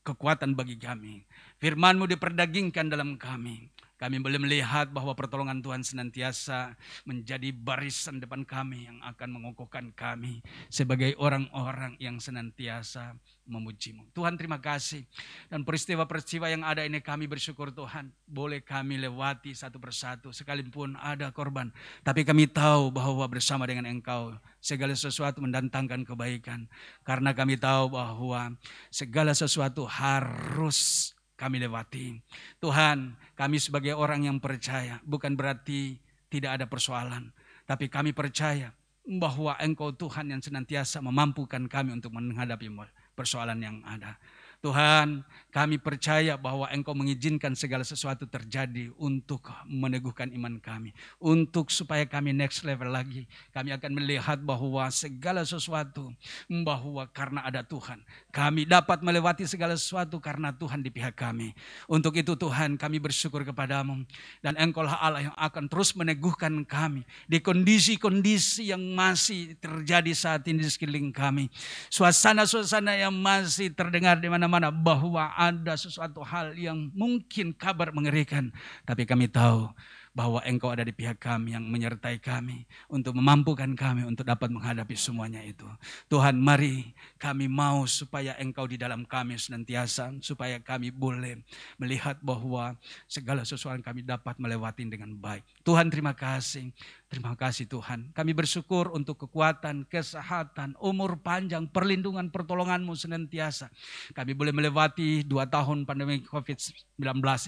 [SPEAKER 3] kekuatan bagi kami. Firman-Mu diperdagingkan dalam kami. Kami boleh melihat bahwa pertolongan Tuhan senantiasa menjadi barisan depan kami yang akan mengokohkan kami sebagai orang-orang yang senantiasa memuji-Mu. Tuhan terima kasih. Dan peristiwa-peristiwa yang ada ini kami bersyukur Tuhan. Boleh kami lewati satu persatu sekalipun ada korban. Tapi kami tahu bahwa bersama dengan Engkau segala sesuatu mendatangkan kebaikan. Karena kami tahu bahwa segala sesuatu harus kami lewati. Tuhan, kami sebagai orang yang percaya bukan berarti tidak ada persoalan. Tapi kami percaya bahwa Engkau Tuhan yang senantiasa memampukan kami untuk menghadapi persoalan yang ada. Tuhan, kami percaya bahwa Engkau mengizinkan segala sesuatu terjadi untuk meneguhkan iman kami. Untuk supaya kami next level lagi. Kami akan melihat bahwa segala sesuatu, bahwa karena ada Tuhan. Kami dapat melewati segala sesuatu karena Tuhan di pihak kami. Untuk itu Tuhan kami bersyukur kepadamu. Dan Engkaulah Allah yang akan terus meneguhkan kami. Di kondisi-kondisi yang masih terjadi saat ini di sekeliling kami. Suasana-suasana yang masih terdengar di mana-mana bahwa ada sesuatu hal yang mungkin kabar mengerikan. Tapi kami tahu bahwa Engkau ada di pihak kami yang menyertai kami untuk memampukan kami untuk dapat menghadapi semuanya itu. Tuhan mari kami mau supaya Engkau di dalam kami senantiasa. Supaya kami boleh melihat bahwa segala sesuatu kami dapat melewati dengan baik. Tuhan terima kasih. Terima kasih Tuhan. Kami bersyukur untuk kekuatan, kesehatan, umur panjang, perlindungan, pertolongan-Mu senantiasa. Kami boleh melewati 2 tahun pandemi COVID-19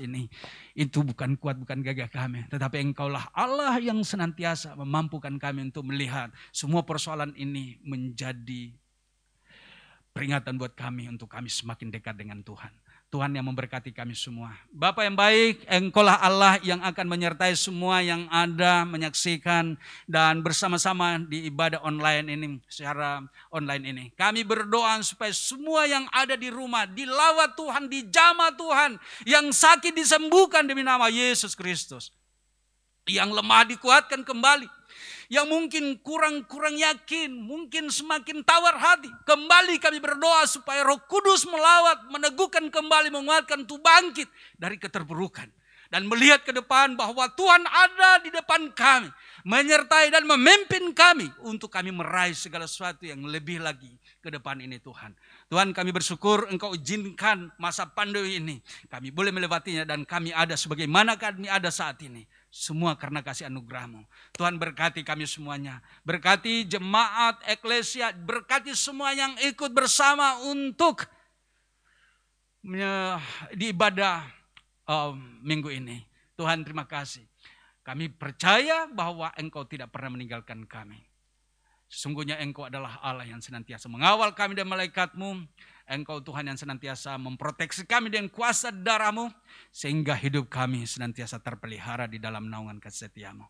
[SPEAKER 3] ini. Itu bukan kuat, bukan gagah kami. Tetapi Engkaulah Allah yang senantiasa memampukan kami untuk melihat semua persoalan ini menjadi peringatan buat kami untuk kami semakin dekat dengan Tuhan. Tuhan yang memberkati kami semua. Bapa yang baik, Engkaulah Allah yang akan menyertai semua yang ada menyaksikan dan bersama-sama di ibadah online ini, secara online ini. Kami berdoa supaya semua yang ada di rumah dilawat Tuhan, dijamah Tuhan, yang sakit disembuhkan demi nama Yesus Kristus. Yang lemah dikuatkan kembali. Yang mungkin kurang yakin, mungkin semakin tawar hati. Kembali kami berdoa supaya Roh Kudus melawat, meneguhkan kembali, menguatkan untuk bangkit dari keterpurukan. Dan melihat ke depan bahwa Tuhan ada di depan kami. Menyertai dan memimpin kami untuk kami meraih segala sesuatu yang lebih lagi ke depan ini Tuhan. Tuhan kami bersyukur Engkau izinkan masa pandemi ini. Kami boleh melewatinya dan kami ada sebagaimana kami ada saat ini. Semua karena kasih anugerah-Mu. Tuhan berkati kami semuanya. Berkati jemaat, eklesia, berkati semua yang ikut bersama untuk di ibadah minggu ini. Tuhan terima kasih. Kami percaya bahwa Engkau tidak pernah meninggalkan kami. Sesungguhnya Engkau adalah Allah yang senantiasa mengawal kami dan malaikat-Mu. Engkau Tuhan yang senantiasa memproteksi kami dengan kuasa darah-Mu. Sehingga hidup kami senantiasa terpelihara di dalam naungan kasih setia-Mu.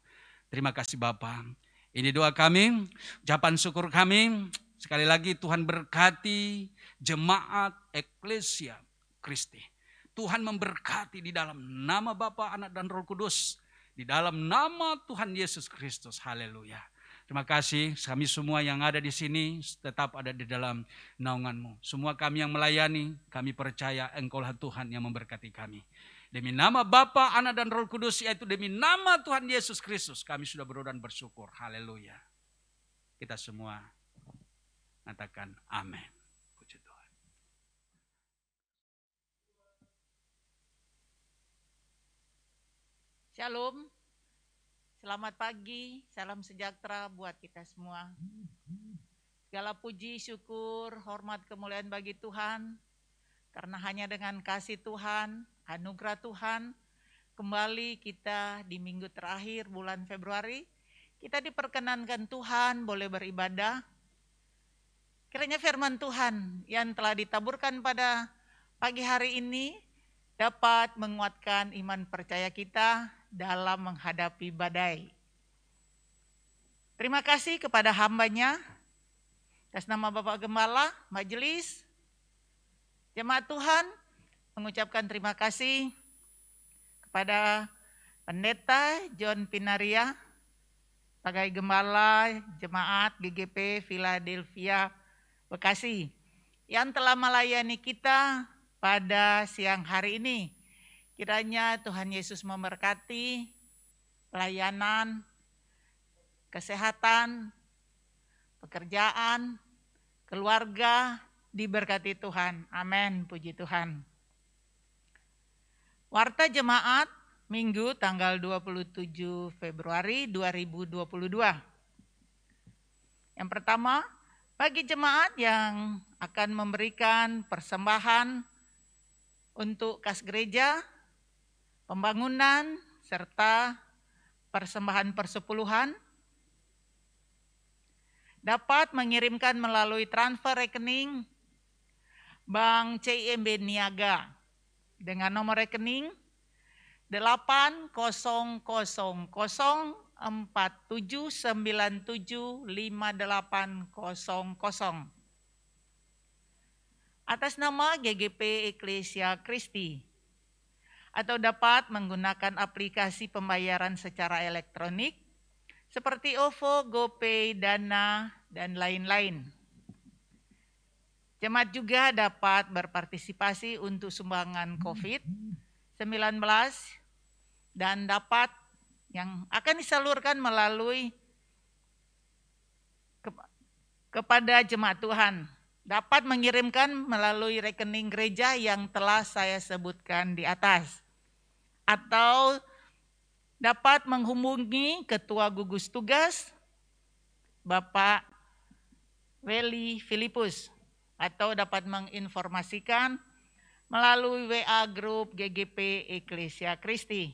[SPEAKER 3] Terima kasih Bapa. Ini doa kami, ucapan syukur kami. Sekali lagi Tuhan berkati jemaat Eklesia Kristi. Tuhan memberkati di dalam nama Bapa, Anak, dan Roh Kudus. Di dalam nama Tuhan Yesus Kristus. Haleluya. Terima kasih kami semua yang ada di sini tetap ada di dalam naungan-Mu. Semua kami yang melayani, kami percaya Engkaulah Tuhan yang memberkati kami. Demi nama Bapa, Anak, dan Roh Kudus, yaitu demi nama Tuhan Yesus Kristus, kami sudah berdoa dan bersyukur. Haleluya. Kita semua katakan amin. Puji Tuhan.
[SPEAKER 4] Shalom. Selamat pagi, salam sejahtera buat kita semua. Segala puji, syukur, hormat, kemuliaan bagi Tuhan. Karena hanya dengan kasih Tuhan, anugerah Tuhan, kembali kita di minggu terakhir bulan Februari, kita diperkenankan Tuhan boleh beribadah. Kiranya firman Tuhan yang telah ditaburkan pada pagi hari ini dapat menguatkan iman percaya kita dalam menghadapi badai. Terima kasih kepada hamba-Nya, atas nama Bapak Gembala, majelis, jemaat Tuhan, mengucapkan terima kasih kepada Pendeta John Pinaria, sebagai Gembala Jemaat GGP Philadelphia, Bekasi, yang telah melayani kita pada siang hari ini. Kiranya Tuhan Yesus memberkati pelayanan, kesehatan, pekerjaan, keluarga, diberkati Tuhan. Amin, puji Tuhan. Warta Jemaat Minggu tanggal 27 Februari 2022. Yang pertama, bagi jemaat yang akan memberikan persembahan untuk kas gereja, pembangunan, serta persembahan persepuluhan, dapat mengirimkan melalui transfer rekening Bank CIMB Niaga dengan nomor rekening 80047975800 atas nama GGP Eklesia Kristi, atau dapat menggunakan aplikasi pembayaran secara elektronik seperti OVO, GoPay, Dana, dan lain-lain. Jemaat juga dapat berpartisipasi untuk sumbangan COVID-19 dan dapat yang akan disalurkan melalui kepada jemaat Tuhan. Dapat mengirimkan melalui rekening gereja yang telah saya sebutkan di atas. Atau dapat menghubungi Ketua Gugus Tugas Bapak Weli Filipus, atau dapat menginformasikan melalui WA Group GGP Eklesia Kristi.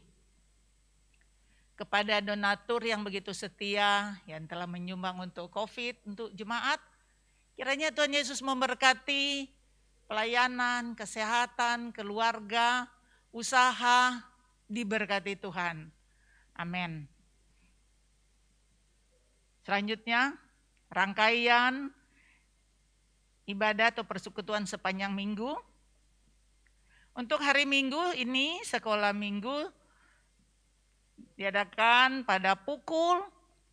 [SPEAKER 4] Kepada donatur yang begitu setia yang telah menyumbang untuk COVID, untuk jemaat, kiranya Tuhan Yesus memberkati pelayanan, kesehatan, keluarga, usaha, diberkati Tuhan. Amin. Selanjutnya, rangkaian ibadah atau persekutuan sepanjang minggu. Untuk hari Minggu ini, sekolah minggu diadakan pada pukul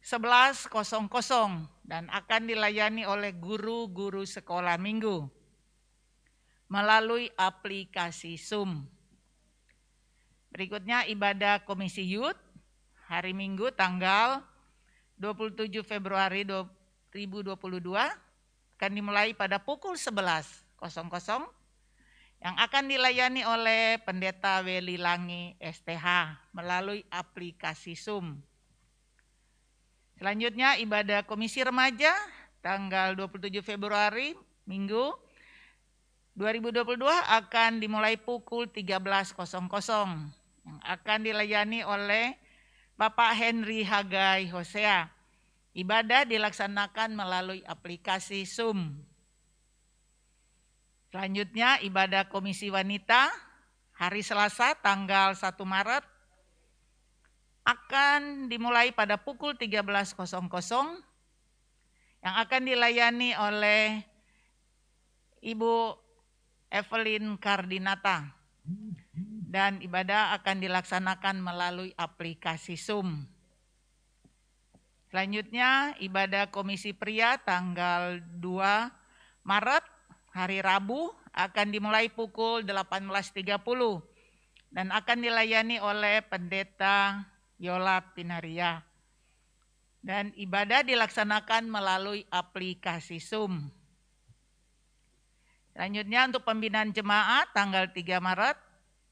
[SPEAKER 4] 11.00 dan akan dilayani oleh guru-guru sekolah minggu melalui aplikasi Zoom. Berikutnya ibadah Komisi Youth hari Minggu tanggal 27 Februari 2022 akan dimulai pada pukul 11.00 yang akan dilayani oleh Pendeta Weli Langi STH melalui aplikasi Zoom. Selanjutnya ibadah Komisi Remaja tanggal 27 Februari Minggu 2022 akan dimulai pukul 13.00 yang akan dilayani oleh Bapak Henry Hagai Hosea. Ibadah dilaksanakan melalui aplikasi Zoom. Selanjutnya ibadah Komisi Wanita hari Selasa tanggal 1 Maret akan dimulai pada pukul 13.00 yang akan dilayani oleh Ibu Evelyn Kardinata. Dan ibadah akan dilaksanakan melalui aplikasi Zoom. Selanjutnya ibadah Komisi Pria tanggal 2 Maret hari Rabu akan dimulai pukul 18.30 dan akan dilayani oleh Pendeta Yola Pinaria. Dan ibadah dilaksanakan melalui aplikasi Zoom. Selanjutnya untuk pembinaan jemaat tanggal 3 Maret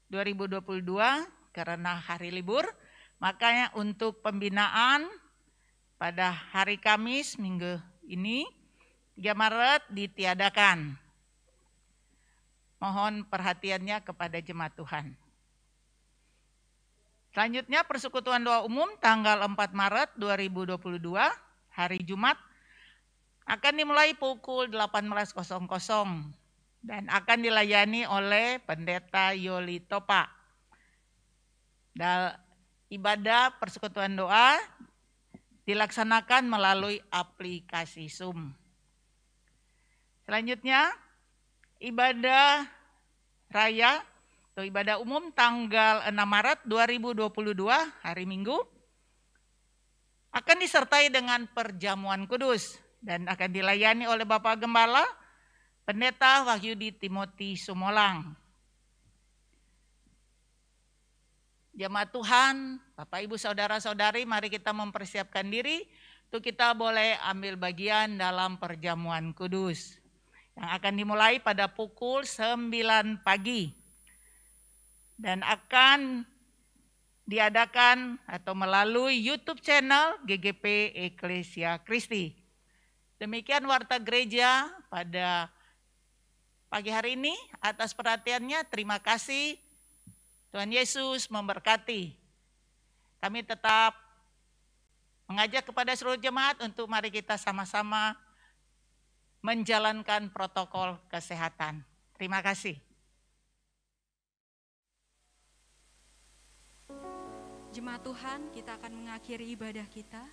[SPEAKER 4] 2022 karena hari libur, makanya untuk pembinaan pada hari Kamis minggu ini 3 Maret ditiadakan. Mohon perhatiannya kepada jemaat Tuhan. Selanjutnya persekutuan doa umum tanggal 4 Maret 2022 hari Jumat akan dimulai pukul 18.00 dan akan dilayani oleh Pendeta Yoli Topa. Dan ibadah persekutuan doa dilaksanakan melalui aplikasi Zoom. Selanjutnya ibadah raya atau ibadah umum tanggal 6 Maret 2022 hari Minggu akan disertai dengan perjamuan kudus dan akan dilayani oleh Bapak Gembala Pendeta Wahyudi Timothy Sumolang. Jemaat Tuhan, Bapak Ibu Saudara-saudari, mari kita mempersiapkan diri untuk kita boleh ambil bagian dalam perjamuan kudus yang akan dimulai pada pukul 9 pagi dan akan diadakan atau melalui YouTube channel GGP Eklesia Kristi. Demikian warta gereja pada pagi hari ini. Atas perhatiannya terima kasih. Tuhan Yesus memberkati. Kami tetap mengajak kepada seluruh jemaat untuk mari kita sama-sama menjalankan protokol kesehatan. Terima kasih.
[SPEAKER 1] Jemaat Tuhan, kita akan mengakhiri ibadah kita.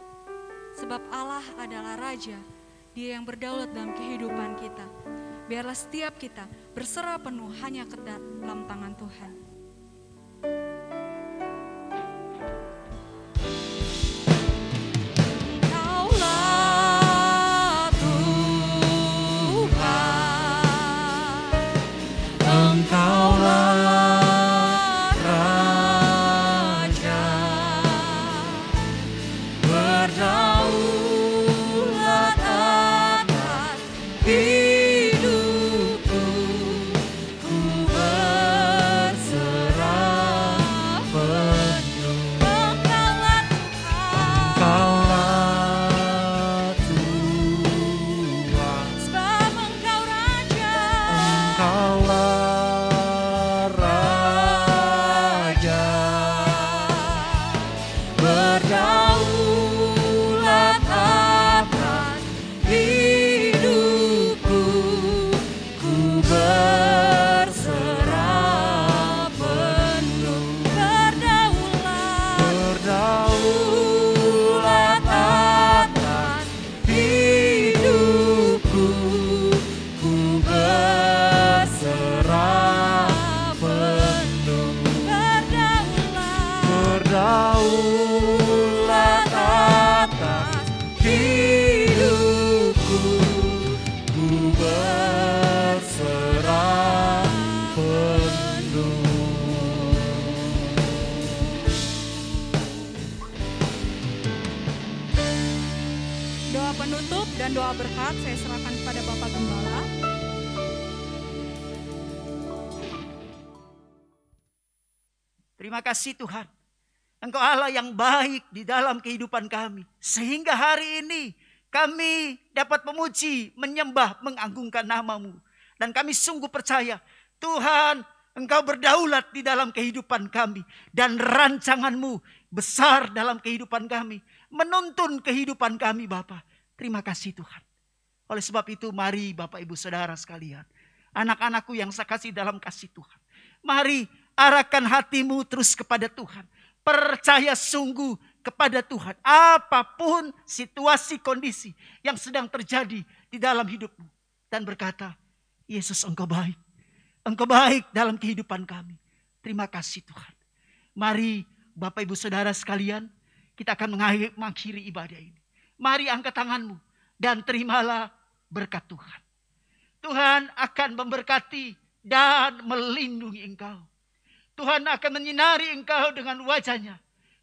[SPEAKER 1] Sebab Allah adalah Raja, Dia yang berdaulat dalam kehidupan kita. Biarlah setiap kita berserah penuh hanya ke dalam tangan Tuhan. Engkaulah Tuhan, Engkaulah Raja, berdaulat atas hidupku, ku berserah penuh. Engkaulah Tuhan, sebab Engkau Raja,
[SPEAKER 2] Engkaulah Raja,
[SPEAKER 1] berdaulat atas hidupku, ku berserah penuh. Berdaulat atas hidupku, ku berserah penuh. Berdaulat atas hidupku, ku berserah penuh. Doa penutup dan doa berkat saya serahkan kepada Bapak Gembala.
[SPEAKER 2] Terima kasih Tuhan. Engkau Allah yang baik di dalam kehidupan kami. Sehingga hari ini kami dapat memuji, menyembah, mengagungkan nama-Mu. Dan kami sungguh percaya Tuhan, Engkau berdaulat di dalam kehidupan kami. Dan rancangan-Mu besar dalam kehidupan kami. Menuntun kehidupan kami Bapa. Terima kasih Tuhan. Oleh sebab itu mari Bapak Ibu Saudara sekalian. Anak-anakku yang saya kasih dalam kasih Tuhan. Mari arahkan hatimu terus kepada Tuhan. percaya sungguh kepada Tuhan. Apapun situasi kondisi yang sedang terjadi di dalam hidupmu. Dan berkata, Yesus engkau baik. Engkau baik dalam kehidupan kami. Terima kasih Tuhan. Mari Bapak Ibu Saudara sekalian, kita akan mengakhiri ibadah ini. Mari angkat tanganmu dan terimalah berkat Tuhan. Tuhan akan memberkati dan melindungi engkau. Tuhan akan menyinari engkau dengan wajahnya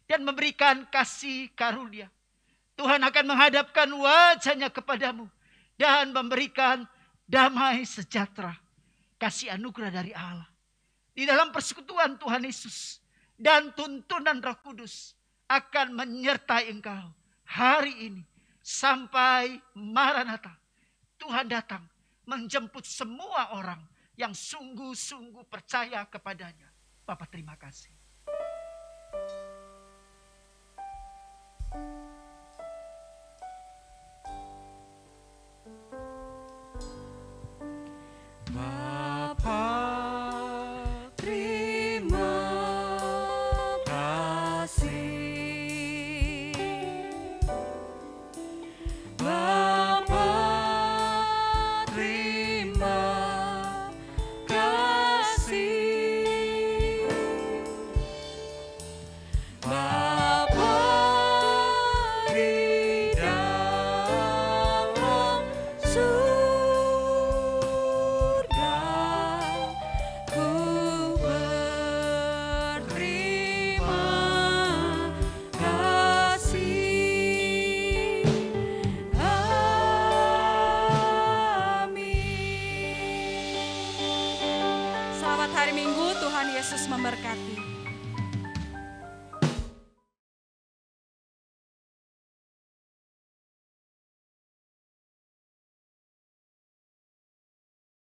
[SPEAKER 2] dan memberikan kasih karunia. Tuhan akan menghadapkan wajahnya kepadamu dan memberikan damai sejahtera, kasih anugerah dari Allah. Di dalam persekutuan Tuhan Yesus dan tuntunan Roh Kudus akan menyertai engkau hari ini sampai Maranatha. Tuhan datang menjemput semua orang yang sungguh-sungguh percaya kepadanya. Bapak terima kasih.
[SPEAKER 1] Selamat hari Minggu, Tuhan Yesus memberkati.